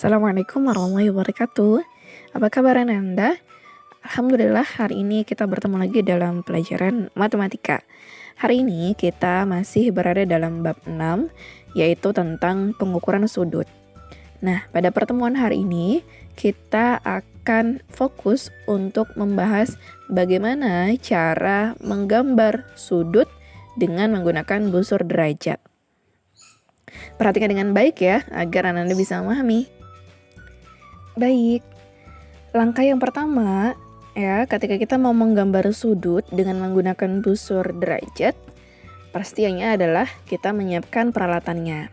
Assalamualaikum warahmatullahi wabarakatuh. Apa kabar Anda? Alhamdulillah hari ini kita bertemu lagi dalam pelajaran matematika. Hari ini kita masih berada dalam bab 6, yaitu tentang pengukuran sudut. Nah, pada pertemuan hari ini kita akan fokus untuk membahas bagaimana cara menggambar sudut dengan menggunakan busur derajat. Perhatikan dengan baik ya, agar Anda bisa memahami. Baik, langkah yang pertama ya, ketika kita mau menggambar sudut dengan menggunakan busur derajat, pastinya adalah kita menyiapkan peralatannya.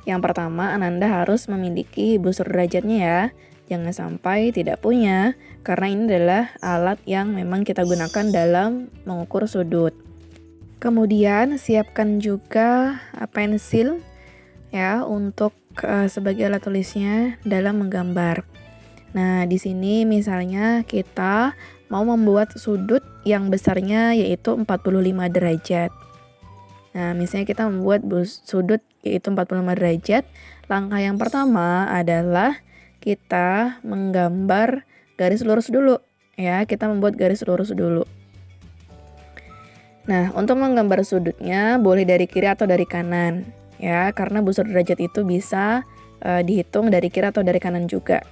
Yang pertama, Ananda harus memiliki busur derajatnya ya. Jangan sampai tidak punya, karena ini adalah alat yang memang kita gunakan dalam mengukur sudut. Kemudian siapkan juga pensil ya untuk sebagai alat tulisnya dalam menggambar. Nah, di sini misalnya kita mau membuat sudut yang besarnya yaitu 45 derajat. Nah, misalnya kita membuat sudut yaitu 45 derajat, langkah yang pertama adalah kita menggambar garis lurus dulu. Ya, kita membuat garis lurus dulu. Nah, untuk menggambar sudutnya boleh dari kiri atau dari kanan. Ya, karena busur derajat itu bisa dihitung dari kiri atau dari kanan juga.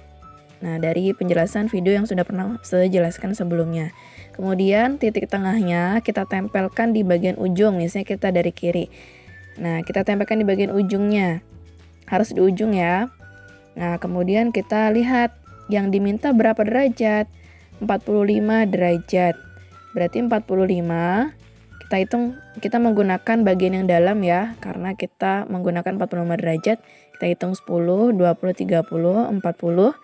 Nah, dari penjelasan video yang sudah pernah saya jelaskan sebelumnya. Kemudian titik tengahnya kita tempelkan di bagian ujung, misalnya kita dari kiri. Nah, kita tempelkan di bagian ujungnya. Harus di ujung ya. Nah, kemudian kita lihat yang diminta berapa derajat? 45 derajat. Berarti 45 kita hitung, kita menggunakan bagian yang dalam ya, karena kita menggunakan 45 derajat. Kita hitung 10, 20, 30, 40.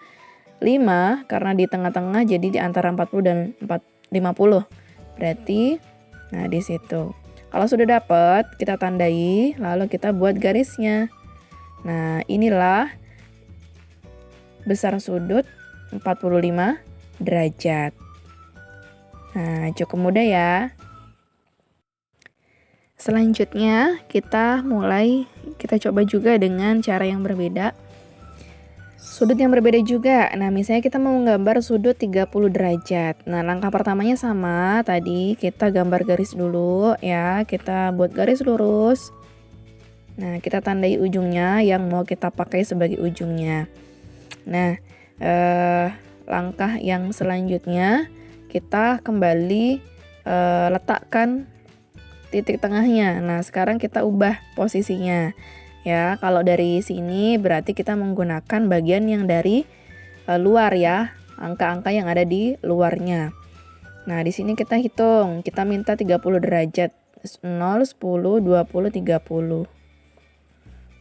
5 karena di tengah-tengah jadi di antara 40 dan 50. Berarti nah di situ. Kalau sudah dapat, kita tandai lalu kita buat garisnya. Nah, inilah besar sudut 45 derajat. Nah, cukup mudah ya. Selanjutnya kita coba juga dengan cara yang berbeda. Sudut yang berbeda juga. Nah, misalnya kita mau menggambar sudut 30 derajat. Nah, langkah pertamanya sama. Tadi kita gambar garis dulu ya. Kita buat garis lurus. Nah, kita tandai ujungnya yang mau kita pakai sebagai ujungnya. Nah, langkah yang selanjutnya kita kembali letakkan titik tengahnya. Nah, sekarang kita ubah posisinya. Ya, kalau dari sini berarti kita menggunakan bagian yang dari luar ya, angka-angka yang ada di luarnya. Nah, di sini kita hitung, kita minta 30 derajat. 0, 10, 20, 30.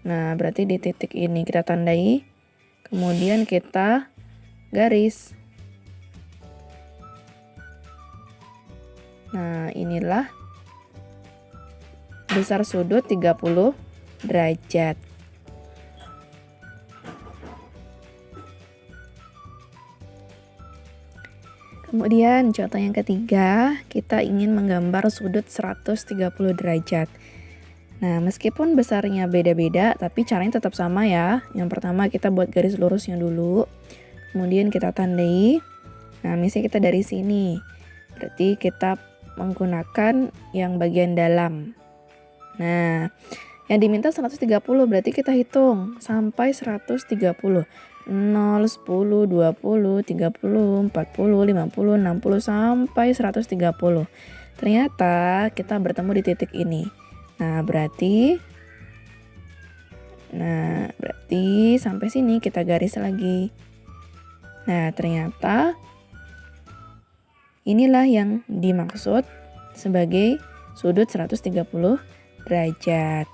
Nah, berarti di titik ini kita tandai, kemudian kita garis. Nah, inilah besar sudut 30 derajat. Kemudian contoh yang ketiga, kita ingin menggambar sudut 130 derajat. Nah, meskipun besarnya beda-beda, tapi caranya tetap sama ya. Yang pertama kita buat garis lurusnya dulu, kemudian kita tandai. Nah, misalnya kita dari sini, berarti kita menggunakan yang bagian dalam. Nah, yang diminta 130, berarti kita hitung sampai 130. 0, 10, 20, 30, 40, 50, 60, sampai 130. Ternyata kita bertemu di titik ini. Nah, berarti sampai sini kita garis lagi. Nah, ternyata inilah yang dimaksud sebagai sudut 130 derajat.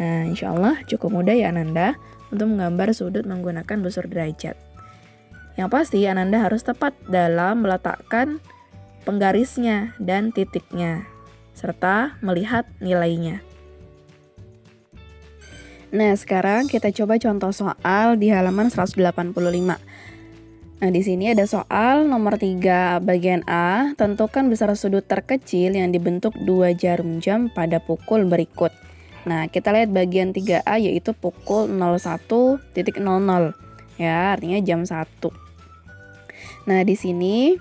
Nah, insya Allah cukup mudah ya Ananda untuk menggambar sudut menggunakan busur derajat. Yang pasti Ananda harus tepat dalam meletakkan penggarisnya dan titiknya, serta melihat nilainya. Nah, sekarang kita coba contoh soal di halaman 185. Nah, di sini ada soal nomor 3 bagian A, tentukan besar sudut terkecil yang dibentuk 2 jarum jam pada pukul berikut. Nah, kita lihat bagian 3A yaitu pukul 01.00. ya, artinya jam 1. Nah, di sini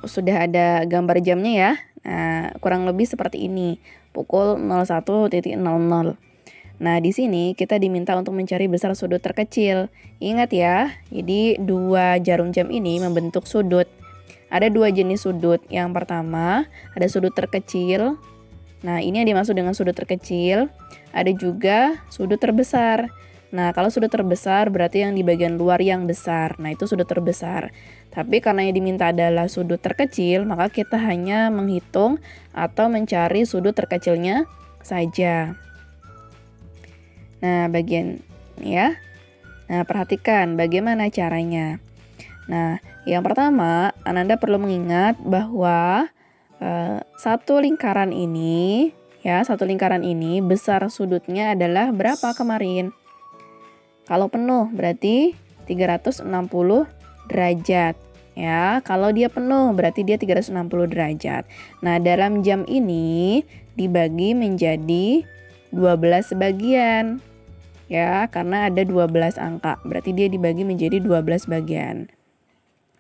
sudah ada gambar jamnya ya. Nah, kurang lebih seperti ini, pukul 01.00. Nah, di sini kita diminta untuk mencari besar sudut terkecil. Ingat ya, jadi dua jarum jam ini membentuk sudut. Ada dua jenis sudut. Yang pertama, ada sudut terkecil. Nah, ini yang dimaksud dengan sudut terkecil. Ada juga sudut terbesar. Nah, kalau sudut terbesar berarti yang di bagian luar yang besar. Nah, itu sudut terbesar. Tapi karena yang diminta adalah sudut terkecil, maka kita hanya menghitung atau mencari sudut terkecilnya saja. Nah, bagian ya. Nah, perhatikan bagaimana caranya. Nah, yang pertama, Ananda perlu mengingat bahwa satu lingkaran ini besar sudutnya adalah berapa kemarin? Kalau penuh berarti 360 derajat. Ya, kalau dia penuh berarti dia 360 derajat. Nah, dalam jam ini dibagi menjadi 12 bagian. Ya, karena ada 12 angka. Berarti dia dibagi menjadi 12 bagian.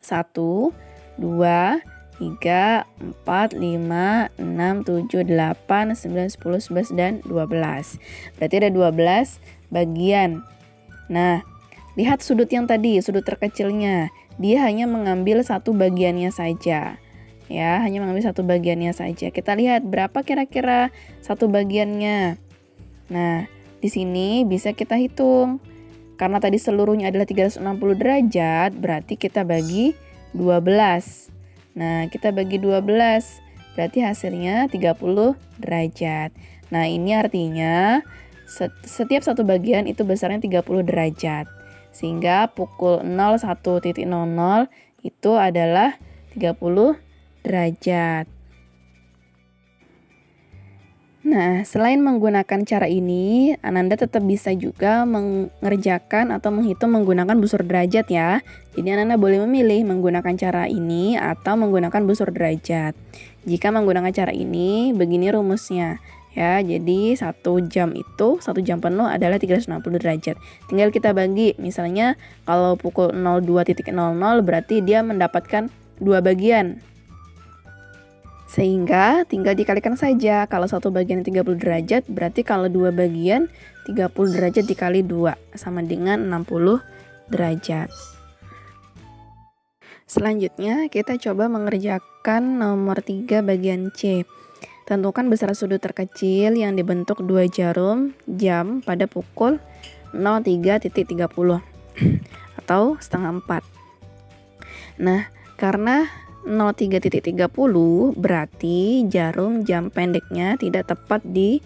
1, 2, 3, 4, 5, 6, 7, 8, 9, 10, 11, dan 12. Berarti ada 12 bagian. Nah, lihat sudut yang tadi, sudut terkecilnya. Dia hanya mengambil satu bagiannya saja. Ya, hanya mengambil satu bagiannya saja. Kita lihat berapa kira-kira satu bagiannya. Nah, di sini bisa kita hitung. Karena tadi seluruhnya adalah 360 derajat, berarti kita bagi 12. Nah, kita bagi 12, berarti hasilnya 30 derajat. Nah, ini artinya setiap satu bagian itu besarnya 30 derajat. Sehingga pukul 01.00 itu adalah 30 derajat. Nah, selain menggunakan cara ini, Ananda tetap bisa juga mengerjakan atau menghitung menggunakan busur derajat ya. Jadi Ananda boleh memilih menggunakan cara ini atau menggunakan busur derajat. Jika menggunakan cara ini, begini rumusnya. Ya, jadi 1 jam penuh adalah 360 derajat. Tinggal kita bagi, misalnya kalau pukul 02.00 berarti dia mendapatkan 2 bagian. Sehingga tinggal dikalikan saja. Kalau satu bagian 30 derajat, berarti kalau dua bagian 30 derajat dikali 2 sama dengan 60 derajat. Selanjutnya kita coba mengerjakan nomor 3 bagian C. Tentukan besar sudut terkecil yang dibentuk 2 jarum jam pada pukul 03.30 atau setengah 4. Nah, karena 03.30 berarti jarum jam pendeknya tidak tepat di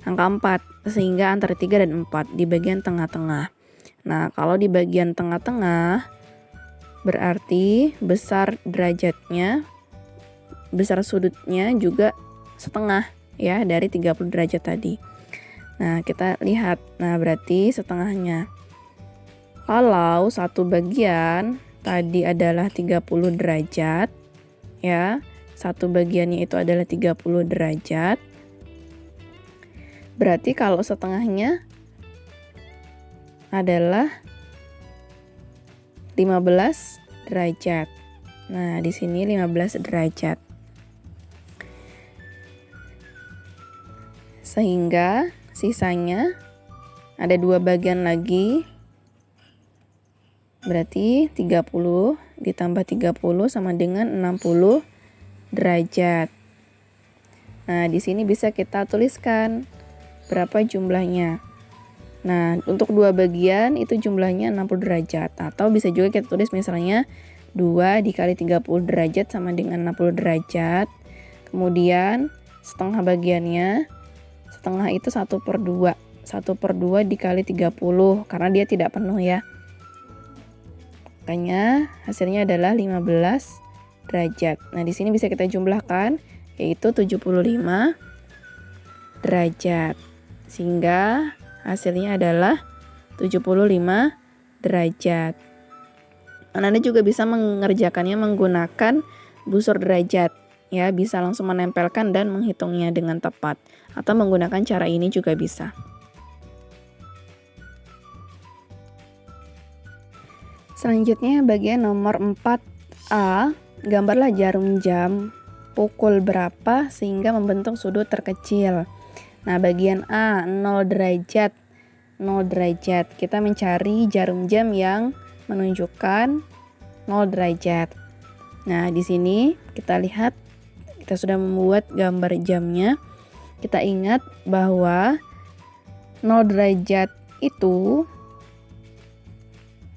angka 4, sehingga antara 3 dan 4 di bagian tengah-tengah. Nah, kalau di bagian tengah-tengah berarti besar sudutnya juga setengah ya dari 30 derajat tadi. Nah, kita lihat. Nah, berarti setengahnya. Kalau satu bagian tadi adalah 30 derajat, ya, satu bagiannya itu adalah 30 derajat, berarti kalau setengahnya adalah 15 derajat. Nah, di sini 15 derajat. Sehingga sisanya ada 2 bagian lagi. Berarti 30 ditambah 30 sama dengan 60 derajat. Nah, di sini bisa kita tuliskan berapa jumlahnya. Nah, untuk 2 bagian itu jumlahnya 60 derajat. Atau bisa juga kita tulis misalnya 2 dikali 30 derajat sama dengan 60 derajat. Kemudian setengah bagiannya, setengah itu 1/2. 1/2 dikali 30 karena dia tidak penuh ya. Makanya hasilnya adalah 15 derajat. Nah, di sini bisa kita jumlahkan yaitu 75 derajat. Sehingga hasilnya adalah 75 derajat. Anda juga bisa mengerjakannya menggunakan busur derajat. Ya, bisa langsung menempelkan dan menghitungnya dengan tepat. Atau menggunakan cara ini juga bisa. Selanjutnya bagian nomor 4A, gambarlah jarum jam pukul berapa sehingga membentuk sudut terkecil. Nah, bagian A 0 derajat. 0 derajat. Kita mencari jarum jam yang menunjukkan 0 derajat. Nah, di sini kita lihat kita sudah membuat gambar jamnya. Kita ingat bahwa 0 derajat itu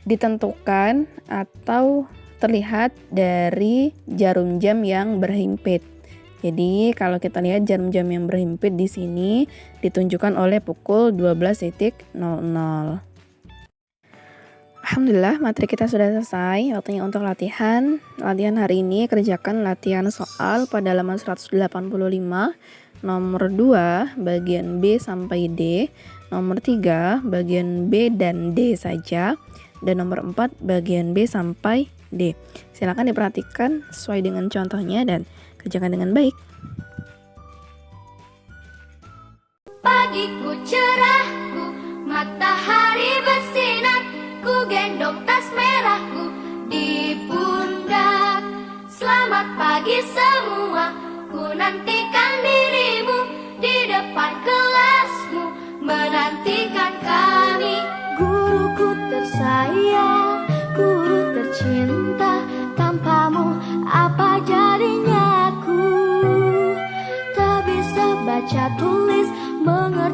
ditentukan atau terlihat dari jarum jam yang berhimpit. Jadi kalau kita lihat jarum jam yang berhimpit di sini ditunjukkan oleh pukul 12.00. Alhamdulillah, materi kita sudah selesai. Waktunya untuk latihan. Latihan hari ini kerjakan latihan soal pada halaman 185, nomor 2 bagian B sampai D, nomor 3 bagian B dan D saja, dan nomor 4 bagian B sampai D. Silakan diperhatikan sesuai dengan contohnya dan kerjakan dengan baik. Pagiku cerahku, matahari bersinar, ku gendong tas merahku di pundak. Selamat pagi semua, ku nantikan dirimu di depan kelasmu, menantikan kami. Guruku tersayang, guru tercinta, tanpamu apa jadinya aku? Tak bisa baca tulis, mengerti